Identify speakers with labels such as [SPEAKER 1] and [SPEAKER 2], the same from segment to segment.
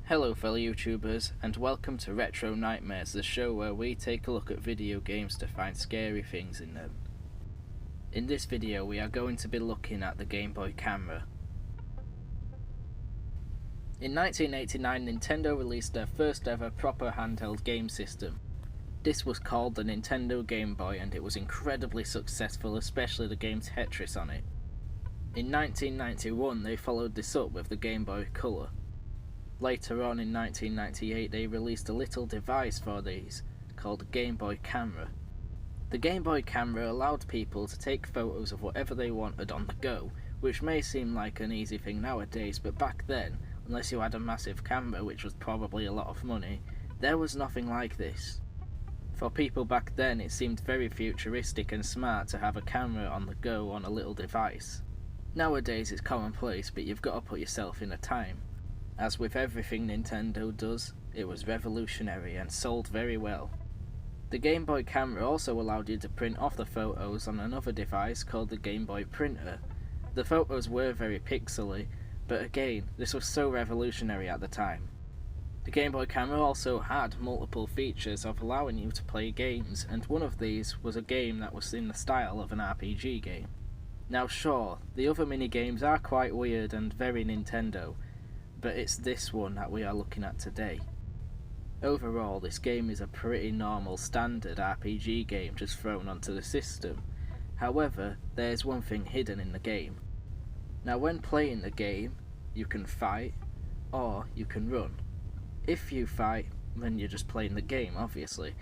[SPEAKER 1] Hello fellow YouTubers, and welcome to Retro Nightmares, the show where we take a look at video games to find scary things in them. In this video we are going to be looking at the Game Boy camera. In 1989, Nintendo released their first ever proper handheld game system. This was called the Nintendo Game Boy, and it was incredibly successful, especially the game Tetris on it. In 1991 they followed this up with the Game Boy Color. Later on in 1998 they released a little device for these, called the Game Boy Camera. The Game Boy Camera allowed people to take photos of whatever they wanted on the go, which may seem like an easy thing nowadays, but back then, unless you had a massive camera, which was probably a lot of money, there was nothing like this. For people back then it seemed very futuristic and smart to have a camera on the go on a little device. Nowadays it's commonplace, but you've got to put yourself in a time. As with everything Nintendo does, it was revolutionary and sold very well. The Game Boy camera also allowed you to print off the photos on another device called the Game Boy printer. The photos were very pixely, but again, this was so revolutionary at the time. The Game Boy camera also had multiple features of allowing you to play games, and one of these was a game that was in the style of an RPG game. Now sure, the other mini games are quite weird and very Nintendo, but it's this one that we are looking at today. Overall, this game is a pretty normal standard RPG game just thrown onto the system. However, there's one thing hidden in the game. Now when playing the game, you can fight, or you can run. If you fight, then you're just playing the game, obviously.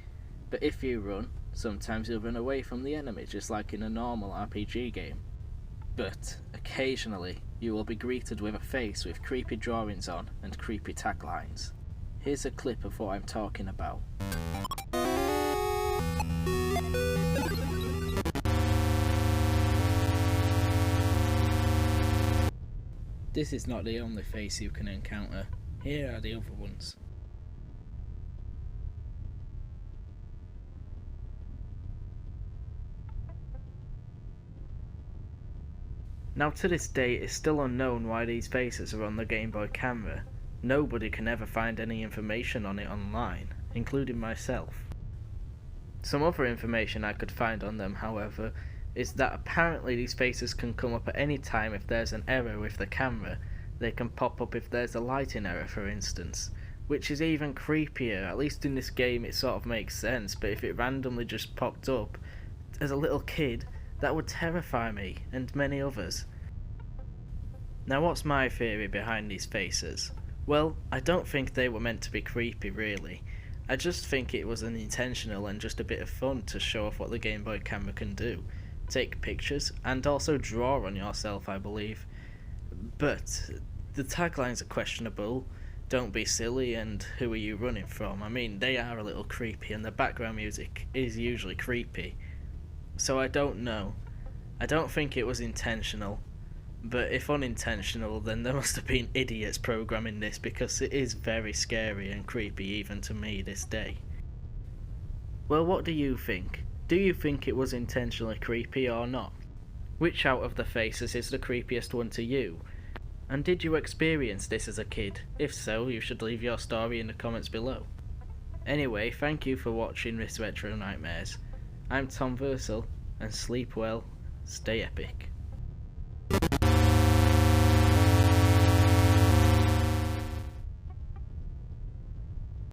[SPEAKER 1] But if you run, sometimes you'll run away from the enemy, just like in a normal RPG game. But occasionally, you will be greeted with a face with creepy drawings on and creepy taglines. Here's a clip of what I'm talking about. This is not the only face you can encounter. Here are the other ones. Now to this day it's still unknown why these faces are on the Game Boy camera. Nobody can ever find any information on it online, including myself. Some other information I could find on them, however, is that apparently these faces can come up at any time if there's an error with the camera. They can pop up if there's a lighting error, for instance, which is even creepier. At least in this game it sort of makes sense, but if it randomly just popped up as a little kid, that would terrify me, and many others. Now what's my theory behind these faces? Well, I don't think they were meant to be creepy really. I just think it was unintentional and just a bit of fun to show off what the Game Boy camera can do. Take pictures, and also draw on yourself, I believe. But the taglines are questionable. Don't be silly and who are you running from? I mean, they are a little creepy, and the background music is usually creepy. So I don't know. I don't think it was intentional, but if unintentional then there must have been idiots programming this, because it is very scary and creepy even to me this day. Well, what do you think? Do you think it was intentionally creepy or not? Which out of the faces is the creepiest one to you? And did you experience this as a kid? If so, you should leave your story in the comments below. Anyway, thank you for watching this Retro Nightmares. I'm Tom Versal, and sleep well, stay epic.